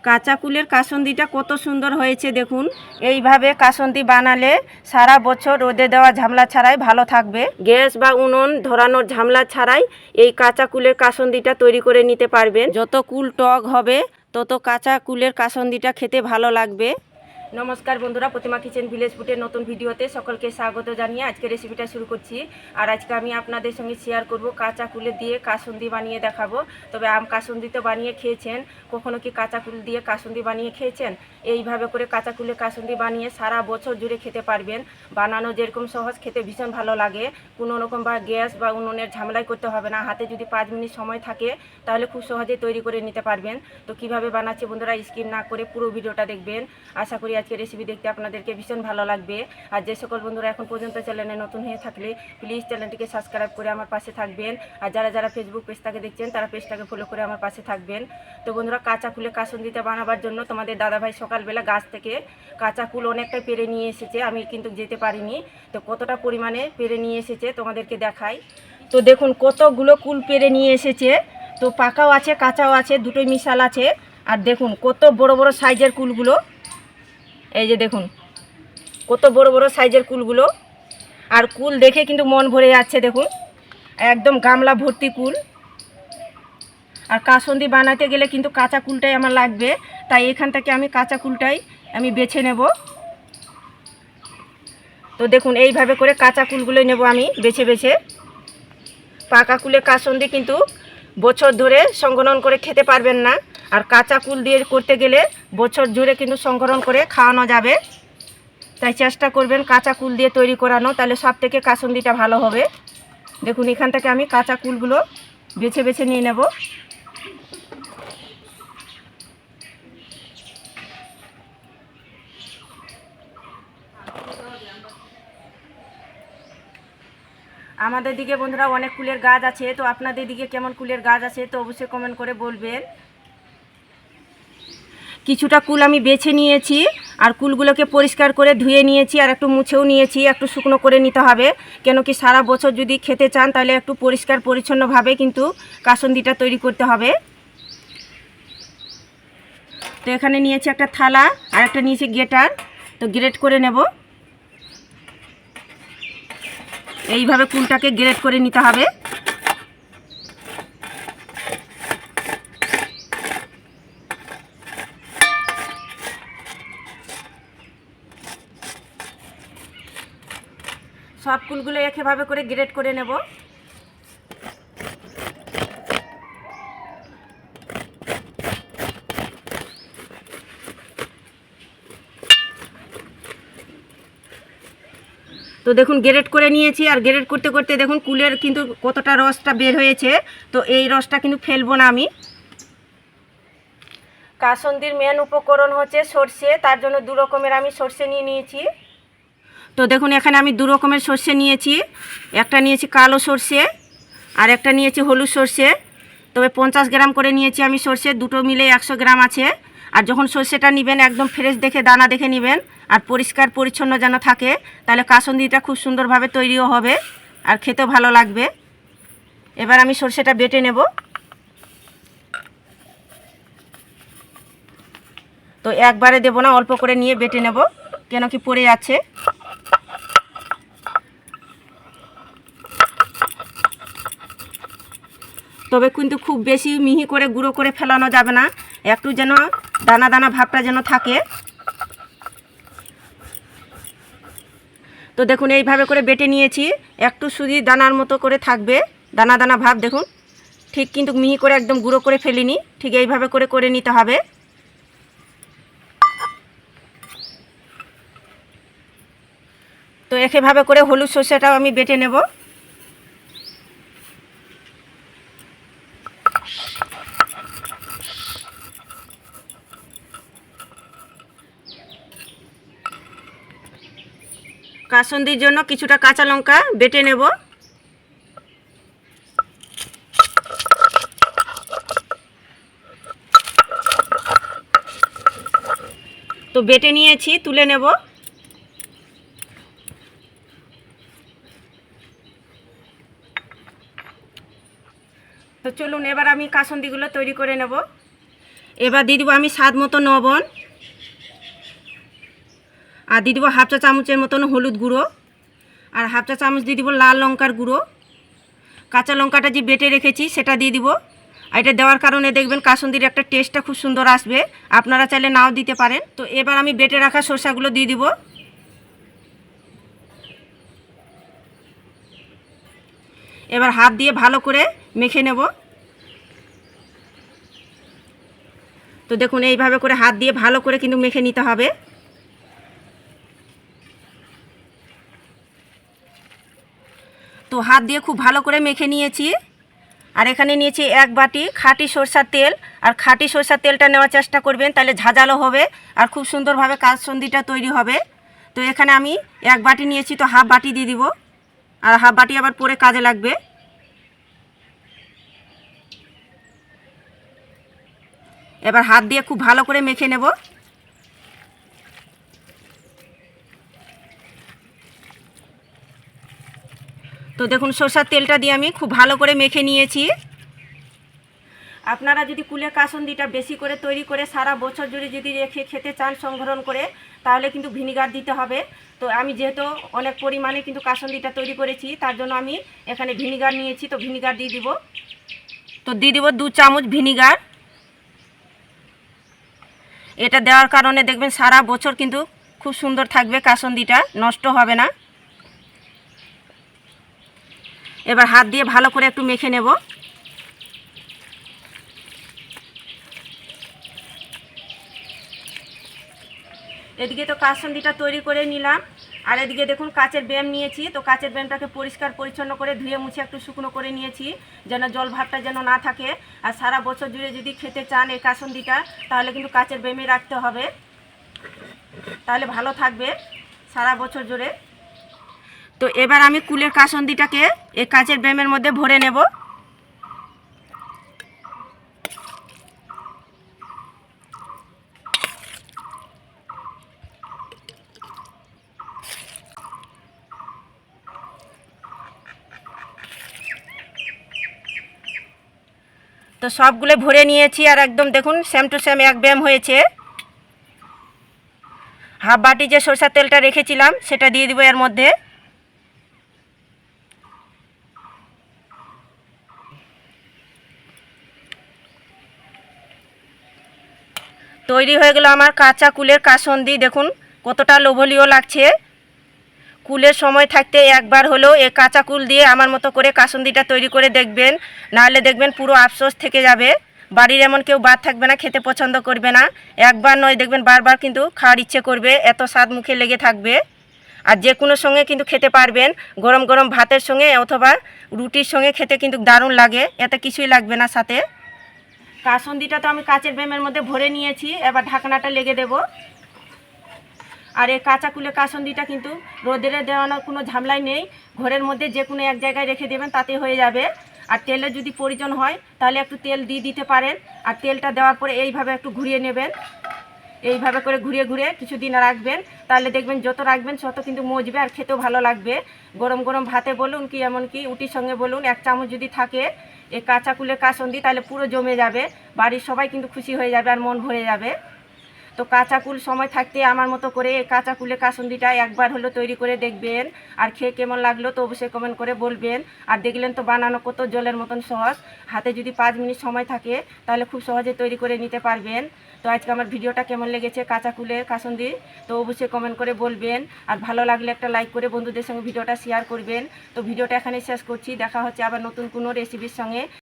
কাঁচা কুলের কাসুন্দিটা কত সুন্দর হয়েছে দেখুন। এইভাবে কাসুন্দি বানালে সারা বছর রোদে দেওয়া ঝামেলা ছাড়াই ভালো থাকবে। গ্যাস বা উনুন ধরানোর ঝামেলা ছাড়াই এই কাঁচা কুলের কাসুন্দিটা তৈরি করে নিতে পারবেন। যত কুল টক হবে তত কাঁচা কুলের কাসুন্দিটা খেতে ভালো লাগবে। নমস্কার বন্ধুরা, প্রতিমা কিচেন ভিলেজ ফুডের নতুন ভিডিওতে সকলকে স্বাগত জানিয়ে আজকে রেসিপিটা শুরু করছি। আর আজকে আমি আপনাদের সঙ্গে শেয়ার করব কাঁচা কুলে দিয়ে কাসুন্দি বানিয়ে দেখাবো। তবে কাসুন্দি তো বানিয়ে খেয়েছেন, কখনো কি কাঁচা কুল দিয়ে কাসুন্দি বানিয়ে খেয়েছেন? এইভাবে করে কাঁচা কুলে কাসুন্দি বানিয়ে সারা বছর জুড়ে খেতে পারবেন। বানানো যেরকম সহজ, খেতে ভীষণ ভালো লাগে। কোনো রকম বা গ্যাস বা উনুনের ঝামেলাই করতে হবে না। হাতে যদি 5 মিনিট সময় থাকে তাহলে খুব সহজেই তৈরি করে নিতে পারবেন। তো কিভাবে বানাচ্ছি বন্ধুরা, স্কিপ না করে পুরো ভিডিওটা দেখবেন। আশা করি আজকে রেসিপি দেখতে আপনাদেরকে ভীষণ ভালো লাগবে। আর যে সকল বন্ধুরা এখন পর্যন্ত চ্যানেলে নতুন হয়ে থাকলে প্লিজ চ্যানেলটিকে সাবস্ক্রাইব করে আমার পাশে থাকবেন। আর যারা ফেসবুক পেজটাকে দেখছেন তারা পেজটাকে ফলো করে আমার পাশে থাকবেন। তো বন্ধুরা, কাঁচা কুলে কাসুন্দিটা বানাবার জন্য তোমাদের দাদাভাই সকালবেলা গাছ থেকে কাঁচা কুল অনেকটাই পেরে নিয়ে এসেছে। আমি কিন্তু যেতে পারিনি, তো কতটা পরিমাণে পেরে নিয়ে এসেছে তোমাদেরকে দেখাই। তো দেখুন কতগুলো কুল পেরে নিয়ে এসেছে। তো পাকাও আছে কাঁচাও আছে, দুটোই মিশাল আছে। আর দেখুন কত বড় বড় সাইজের কুলগুলো, এই যে দেখুন কত বড় বড় সাইজের কুলগুলো। আর কুল দেখে কিন্তু মন ভরে যাচ্ছে। দেখুন একদম গামলা ভর্তি কুল। আর কাসুন্দি বানাতে গেলে কিন্তু কাঁচা কুলটাই আমার লাগবে, তাই এখান থেকে আমি কাঁচা কুলটাই আমি বেছে নেব। তো দেখুন এইভাবে করে কাঁচা কুলগুলোই নেব আমি বেছে বেছে। পাকা কুলে কাসুন্দি কিন্তু বছর ধরে সংরক্ষণ করে খেতে পারবেন না, আর কাঁচা কুল দিয়ে করতে গেলে বছর জুড়ে কিন্তু সংরক্ষণ করে খাওয়ানো যাবে। তাই চেষ্টা করবেন কাঁচা কুল দিয়ে তৈরি করানো, তাহলে সব থেকে কাসুন্দিটা ভালো হবে। দেখুন এখান থেকে আমি কাঁচা কুলগুলো বেছে বেছে নিয়ে নেব। আমাদের দিকে বন্ধুরা অনেক কুলের গাছ আছে, তো আপনাদের দিকে কেমন কুলের গাছ আছে তো অবশ্যই কমেন্ট করে বলবেন। কিছুটা কুল আমি বেছে নিয়েছি, আর কুলগুলোকে পরিষ্কার করে ধুয়ে নিয়েছি, আর একটু মুছেও নিয়েছি। একটু শুকনো করে নিতে হবে, কেন কি সারা বছর যদি খেতে চান তাহলে একটু পরিষ্কার পরিচ্ছন্নভাবে কিন্তু কাসুন্দিটা তৈরি করতে হবে। তো এখানে নিয়েছি একটা থালা, আর একটা নিয়েছি গ্রেটার। তো গ্রেট করে নেব। এইভাবে কুলটাকে গ্রেট করে নিতে হবে। সব কুলগুলো একইভাবে করে গ্রেট করে নেব। তো দেখুন গ্রেট করে নিয়েছি, আর গ্রেট করতে করতে দেখুন কুলের কিন্তু কতটা রসটা বের হয়েছে। তো এই রসটা কিন্তু ফেলবো না আমি। কাসুন্দির মেন উপকরণ হচ্ছে সর্ষে, তার জন্য 2 রকমের আমি সর্ষে নিয়ে নিয়েছি। তো দেখুন এখানে আমি 2 রকমের সর্ষে নিয়েছি। একটা নিয়েছি কালো সর্ষে, আর একটা নিয়েছি হলুদ সর্ষে। তবে 50 গ্রাম করে নিয়েছি আমি সর্ষে, দুটো মিলে 100 গ্রাম আছে। আর যখন সর্ষেটা নেবেন একদম ফ্রেশ দেখে দানা দেখে নেবেন, আর পরিষ্কার পরিচ্ছন্ন যেন থাকে, তাহলে কাসুন্দিটা খুব সুন্দরভাবে তৈরিও হবে আর খেতেও ভালো লাগবে। এবার আমি সর্ষেটা বেটে নেব। তো একবারে দেবো না, অল্প করে নিয়ে বেটে নেব, কেন কি পড়ে যাচ্ছে। তবে কিন্তু খুব বেশি মিহি করে গুঁড়ো করে ফেলানো যাবে না, একটু যেন দানা দানা ভাবটা যেন থাকে। তো দেখুন এইভাবে করে বেটে নিয়েছি, একটু শুধু দানার মতো করে থাকবে, দানা দানা ভাব। দেখুন ঠিক কিন্তু মিহি করে একদম গুঁড়ো করে ফেলিনি, ঠিক এইভাবে করে করে নিতে হবে। তো একইভাবে করে হলুদ সর্ষেটাও আমি বেটে নেব। কাসুন্দির জন্য কিছুটা কাঁচা লঙ্কা বেটে নেব। তো বেটে নিয়েছি, তুলে নেব। তো চলুন এবার আমি কাসুন্দিগুলো তৈরি করে নেব। এবার দিয়ে দেবো আমি স্বাদ মতো লবণ, আর দিয়ে দেবো হাফ চা চামচের মতন হলুদ গুঁড়ো, আর হাফ চা চামচ দিয়ে দেবো লাল লঙ্কার গুঁড়ো। কাঁচা লঙ্কাটা যে বেটে রেখেছি সেটা দিয়ে দিব। আর এটা দেওয়ার কারণে দেখবেন কাসুন্দির একটা টেস্টটা খুব সুন্দর আসবে, আপনারা চাইলে নাও দিতে পারেন। তো এবার আমি বেটে রাখা সরষাগুলো দিয়ে দিব। এবার হাত দিয়ে ভালো করে মেখে নেব। তো দেখুন এইভাবে করে হাত দিয়ে ভালো করে কিন্তু মেখে নিতে হবে। তো হাত দিয়ে খুব ভালো করে মেখে নিয়েছি। আর এখানে নিয়েছি 1 বাটি খাঁটি সরষার তেল। আর খাঁটি সরষার তেলটা নেওয়ার চেষ্টা করবেন, তাহলে ঝাঁঝালো হবে আর খুব সুন্দরভাবে কাসুন্দিটা তৈরি হবে। তো এখানে আমি 1 বাটি নিয়েছি, তো হাফ বাটি দিয়ে দিব, আর হাফ বাটি আবার পরে কাজে লাগবে। এবার হাত দিয়ে খুব ভালো করে মেখে নেব। তো দেখুন সরষার তেলটা দিয়ে আমি খুব ভালো করে মেখে নিয়েছি। আপনারা যদি কুলের কাসুন্দিটা বেশি করে তৈরি করে সারা বছর জুড়ে যদি রেখে খেতে চান সংরক্ষণ করে, তাহলে কিন্তু ভিনিগার দিতে হবে। তো আমি যেহেতু অনেক পরিমাণে কিন্তু কাসুন্দিটা তৈরি করেছি, তার জন্য আমি এখানে ভিনিগার নিয়েছি। তো ভিনিগার দিয়ে দিব। তো দিয়ে দিব 2 চামচ ভিনিগার। এটা দেওয়ার কারণে দেখবেন সারা বছর কিন্তু খুব সুন্দর থাকবে, কাসুন্দিটা নষ্ট হবে না। এবার হাত দিয়ে ভালো করে একটু মেখে নেব। এদিকে তো কাসুন্দিটা তৈরি করে নিলাম, আর এদিকে দেখুন কাচের ব্যাম নিয়েছি। তো কাচের ব্যামটাকে পরিষ্কার পরিচ্ছন্ন করে ধুয়ে মুছে একটু শুকনো করে নিয়েছি, যেন জল ভাবটা যেন না থাকে। আর সারা বছর জুড়ে যদি খেতে চান এই কাসুন্দিটা, তাহলে কিন্তু কাচের ব্যামে রাখতে হবে, তাহলে ভালো থাকবে সারা বছর জুড়ে। তো এবার আমি কুলের কাসুন্দিটাকে এই কাচের ব্যামের মধ্যে ভরে নেব। তো সবগুলো ভরে নিয়েছি, আর একদম দেখুন সেম টু সেম 1 ব্যাম হয়েছে। হাফ বাটি যে সরষের তেলটা রেখেছিলাম সেটা দিয়ে দিব এর মধ্যে। তৈরি হয়ে গেল আমার কাঁচা কুলের কাসুন্দি। দেখুন কতটা লোভনীয় লাগছে। কুলের সময় থাকতে একবার হলেও এই কাঁচা কুল দিয়ে আমার মতো করে কাসুন্দিটা তৈরি করে দেখবেন, নাহলে দেখবেন পুরো আফসোস থেকে যাবে। বাড়ির এমন কেউ বাদ থাকবে না খেতে পছন্দ করবে না। একবার নয়, দেখবেন বারবার কিন্তু খাওয়ার ইচ্ছে করবে, এত স্বাদ মুখে লেগে থাকবে। আর যে কোনো সঙ্গে কিন্তু খেতে পারবেন, গরম গরম ভাতের সঙ্গে অথবা রুটির সঙ্গে খেতে কিন্তু দারুণ লাগে, এতে কিছুই লাগবে না সাথে। কাসুন্দিটা তো আমি কাচের ব্যামের মধ্যে ভরে নিয়েছি, এবার ঢাকনাটা লেগে দেব। আর এই কাঁচা কুলের কাসুন্দিটা কিন্তু রোদে দেওয়ানোর কোনো ঝামেলাই নেই, ঘরের মধ্যে যে কোনো এক জায়গায় রেখে দেবেন তাতে হয়ে যাবে। আর তেলের যদি প্রয়োজন হয় তাহলে একটু তেল দিয়ে দিতে পারেন। আর তেলটা দেওয়ার পরে এইভাবে একটু ঘুরিয়ে নেবেন, এইভাবে করে ঘুরিয়ে ঘুরিয়ে কিছুদিন রাখবেন, তাহলে দেখবেন যত রাখবেন তত কিন্তু মজবে আর খেতেও ভালো লাগবে। গরম গরম ভাতে বলুন কি এমনকি রুটির সঙ্গে বলুন, 1 চামচ যদি থাকে এই কাঁচা কুলের কাসুন্দি, তাহলে পুরো জমে যাবে, বাড়ির সবাই কিন্তু খুশি হয়ে যাবে আর মন ভরে যাবে। তো কাঁচা কুল সময় থাকতে আমার মতো করে এই কাঁচা কুলের কাসুন্দিটা একবার হলো তৈরি করে দেখবেন, আর খেয়ে কেমন লাগলো তো অবশ্যই কমেন্ট করে বলবেন। আর দেখলেন তো বানানো কত জলের মতন সহজ, হাতে যদি 5 মিনিট সময় থাকে তাহলে খুব সহজে তৈরি করে নিতে পারবেন। তো আজকে আমার ভিডিওটা কেমন লেগেছে কাঁচা কুলের কাসুন্দি, তো অবশ্যই কমেন্ট করে বলবেন। আর ভালো লাগলে একটা লাইক করে বন্ধুদের সঙ্গে ভিডিওটা শেয়ার করবেন। তো ভিডিওটা এখানে শেষ করছি, দেখা হচ্ছে আবার নতুন কোনো রেসিপির সঙ্গে।